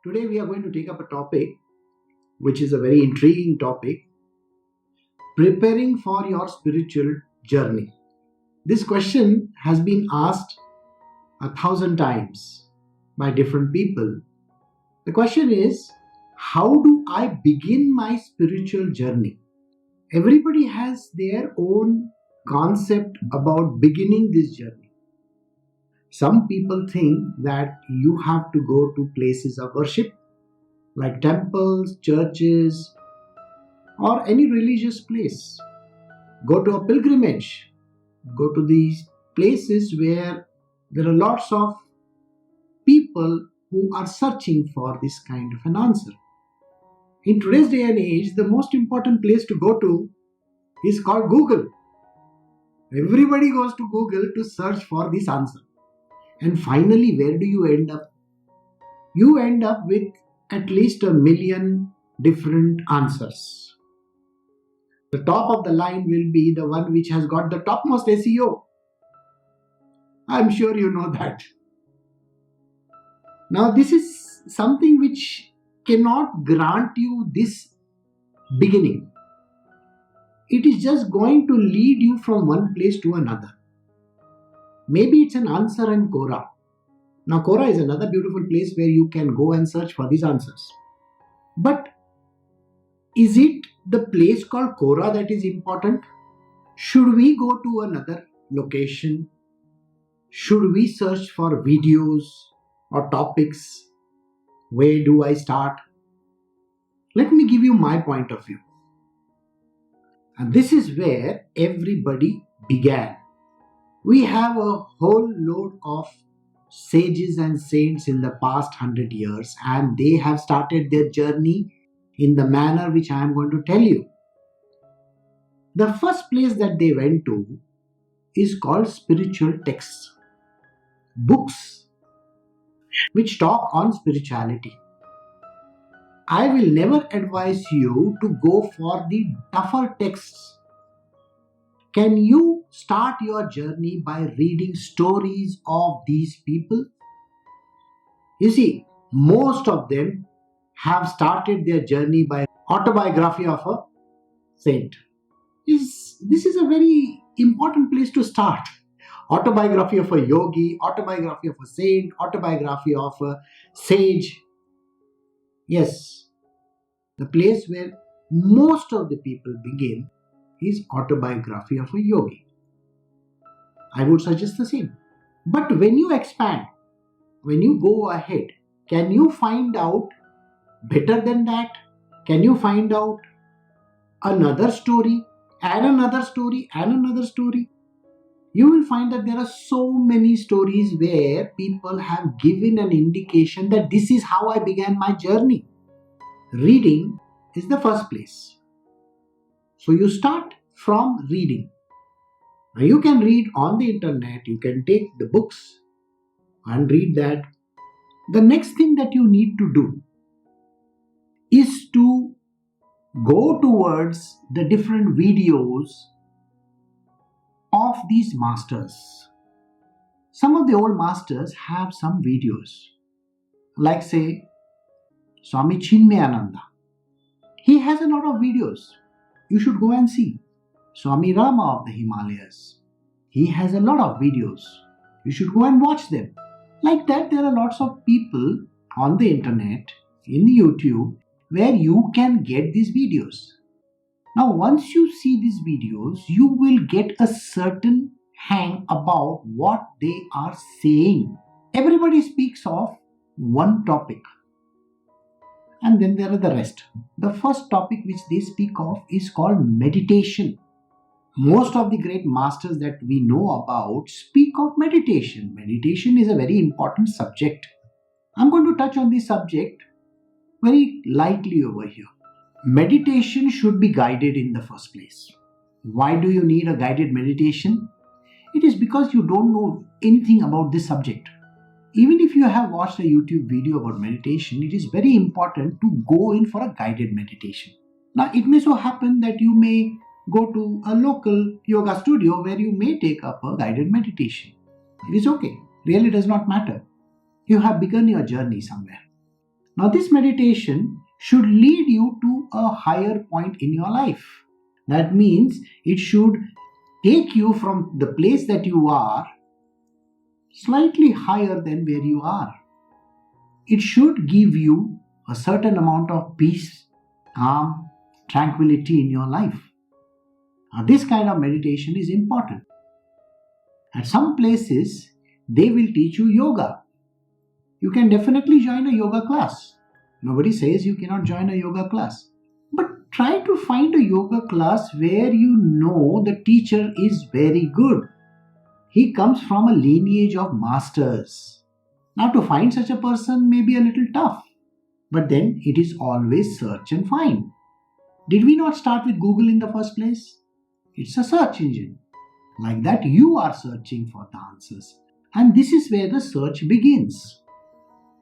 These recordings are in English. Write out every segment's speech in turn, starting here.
Today we are going to take up a topic which is a very intriguing topic: preparing for your spiritual journey. This question has been asked 1,000 times by different people. The question is, how do I begin my spiritual journey? Everybody has their own concept about beginning this journey. Some people think that you have to go to places of worship like temples, churches, or any religious place. Go to a pilgrimage. Go to these places where there are lots of people who are searching for this kind of an answer. In today's day and age, the most important place to go to is called Google. Everybody goes to Google to search for this answer. And finally, where do you end up? You end up with at least 1 million different answers. The top of the line will be the one which has got the topmost SEO. I'm sure you know that. Now, this is something which cannot grant you this beginning. It is just going to lead you from one place to another. Maybe it's an answer in Quora. Now, Quora is another beautiful place where you can go and search for these answers. But is it the place called Quora that is important? Should we go to another location? Should we search for videos or topics? Where do I start? Let me give you my point of view. And this is where everybody began. We have a whole load of sages and saints in the past 100 years, and they have started their journey in the manner which I am going to tell you. The first place that they went to is called spiritual texts, books which talk on spirituality. I will never advise you to go for the tougher texts. Can you start your journey by reading stories of these people? You see, most of them have started their journey by autobiography of a saint. This is a very important place to start. Autobiography of a yogi, autobiography of a saint, autobiography of a sage. Yes, the place where most of the people begin is autobiography of a yogi. I would suggest the same. But when you expand, when you go ahead, can you find out better than that? Can you find out another story and another story and another story? You will find that there are so many stories where people have given an indication that this is how I began my journey. Reading is the first place. So you start from reading. Now you can read on the internet, you can take the books and read that. The next thing that you need to do is to go towards the different videos of these masters. Some of the old masters have some videos, like say Swami Chinmayananda. He has a lot of videos. You should go and see. Swami Rama of the Himalayas. He has a lot of videos. You should go and watch them. Like that, there are lots of people on the internet, in the YouTube, where you can get these videos. Now, once you see these videos, you will get a certain hang about what they are saying. Everybody speaks of one topic, and then there are the rest. The first topic which they speak of is called meditation. Most of the great masters that we know about speak of meditation. Meditation is a very important subject. I'm going to touch on this subject very lightly over here. Meditation should be guided in the first place. Why do you need a guided meditation? It is because you don't know anything about this subject. Even if you have watched a YouTube video about meditation, it is very important to go in for a guided meditation. Now, it may so happen that you may go to a local yoga studio where you may take up a guided meditation. It is okay. Really does not matter. You have begun your journey somewhere. Now, this meditation should lead you to a higher point in your life. That means it should take you from the place that you are slightly higher than where you are. It should give you a certain amount of peace, calm, tranquility in your life. Now, this kind of meditation is important. At some places, they will teach you yoga. You can definitely join a yoga class. Nobody says you cannot join a yoga class. But try to find a yoga class where you know the teacher is very good. He comes from a lineage of masters. Now, to find such a person may be a little tough. But then it is always search and find. Did we not start with Google in the first place? It's a search engine. Like that, you are searching for the answers. And this is where the search begins.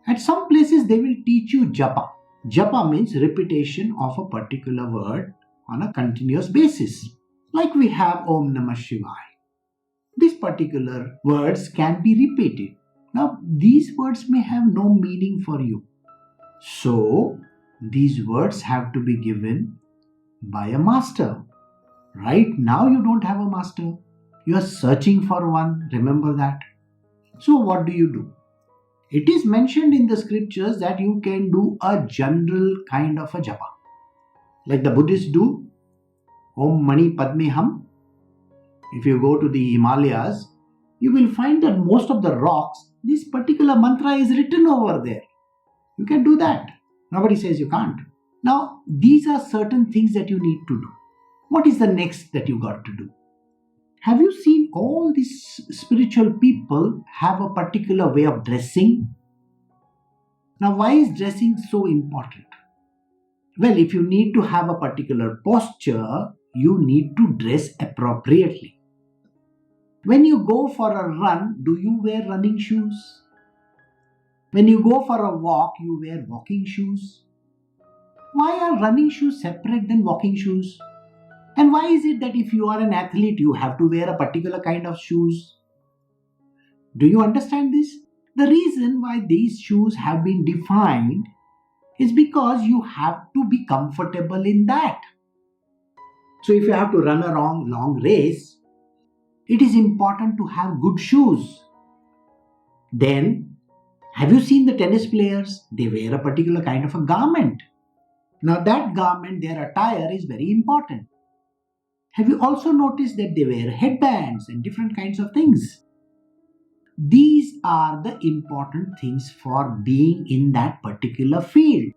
At some places, they will teach you japa. Japa means repetition of a particular word on a continuous basis. Like we have Om Namah Shivaya. These particular words can be repeated. Now, these words may have no meaning for you. So, these words have to be given by a master. Right now, you don't have a master. You are searching for one. Remember that. So, what do? It is mentioned in the scriptures that you can do a general kind of a japa. Like the Buddhists do. Om Mani Padme Hum. If you go to the Himalayas, you will find that most of the rocks, this particular mantra is written over there. You can do that. Nobody says you can't. Now, these are certain things that you need to do. What is the next that you got to do? Have you seen all these spiritual people have a particular way of dressing? Now, why is dressing so important? Well, if you need to have a particular posture, you need to dress appropriately. When you go for a run, do you wear running shoes? When you go for a walk, you wear walking shoes. Why are running shoes separate than walking shoes? And why is it that if you are an athlete, you have to wear a particular kind of shoes? Do you understand this? The reason why these shoes have been defined is because you have to be comfortable in that. So if you have to run a long race, it is important to have good shoes. Then, have you seen the tennis players? They wear a particular kind of a garment. Now that garment, their attire is very important. Have you also noticed that they wear headbands and different kinds of things? These are the important things for being in that particular field.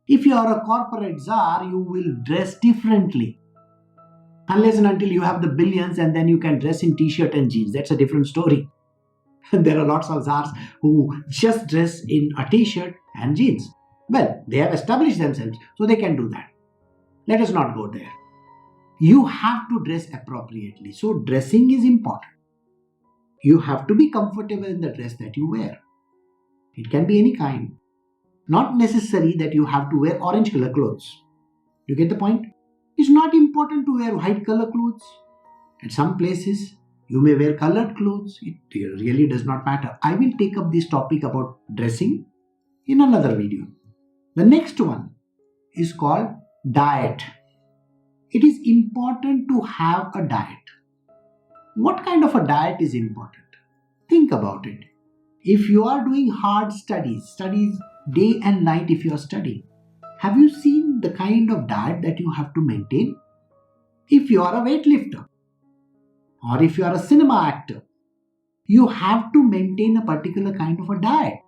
If you are a corporate czar, you will dress differently. Unless and until you have the billions and then you can dress in t-shirt and jeans. That's a different story. There are lots of czars who just dress in a t-shirt and jeans. Well, they have established themselves, so they can do that. Let us not go there. You have to dress appropriately. So dressing is important. You have to be comfortable in the dress that you wear. It can be any kind. Not necessary that you have to wear orange color clothes. You get the point? It's not important to wear white color clothes. At some places, you may wear colored clothes. It really does not matter. I will take up this topic about dressing in another video. The next one is called diet. It is important to have a diet. What kind of a diet is important? Think about it. If you are doing hard studies day and night if you are studying, have you seen the kind of diet that you have to maintain? If you are a weightlifter or if you are a cinema actor, you have to maintain a particular kind of a diet.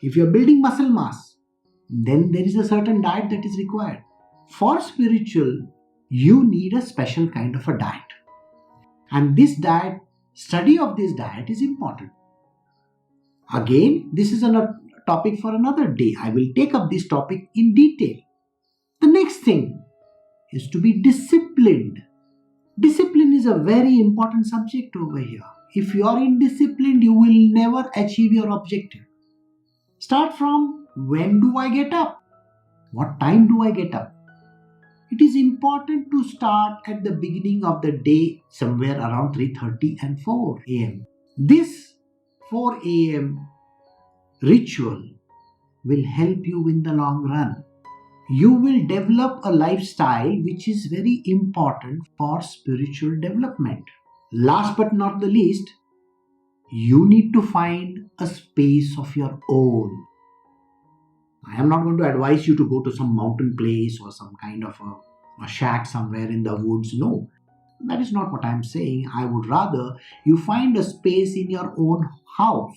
If you are building muscle mass, then there is a certain diet that is required. For spiritual, you need a special kind of a diet. And this diet, study of this diet is important. Again, this is a topic for another day. I will take up this topic in detail. The next thing is to be disciplined. Discipline is a very important subject over here. If you are indisciplined, you will never achieve your objective. Start from when do I get up? What time do I get up? It is important to start at the beginning of the day somewhere around 3:30 and 4 a.m. This 4 a.m. ritual will help you in the long run. You will develop a lifestyle which is very important for spiritual development. Last but not the least, you need to find a space of your own. I am not going to advise you to go to some mountain place or some kind of a shack somewhere in the woods. No, that is not what I am saying. I would rather you find a space in your own house.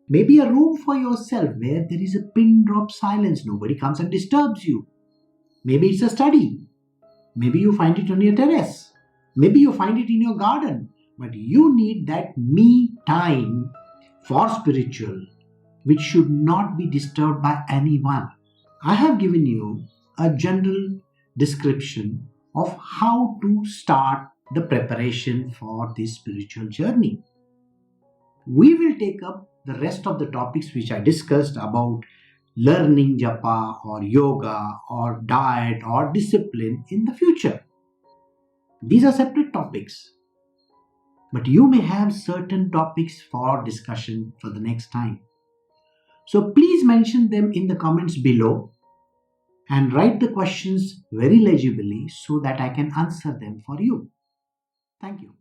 Maybe a room for yourself where there is a pin drop silence. Nobody comes and disturbs you. Maybe it's a study. Maybe you find it on your terrace. Maybe you find it in your garden. But you need that me time for spiritual, which should not be disturbed by anyone. I have given you a general description of how to start the preparation for this spiritual journey. We will take up the rest of the topics which I discussed about learning japa or yoga or diet or discipline in the future. These are separate topics, but you may have certain topics for discussion for the next time. So please mention them in the comments below and write the questions very legibly so that I can answer them for you. Thank you.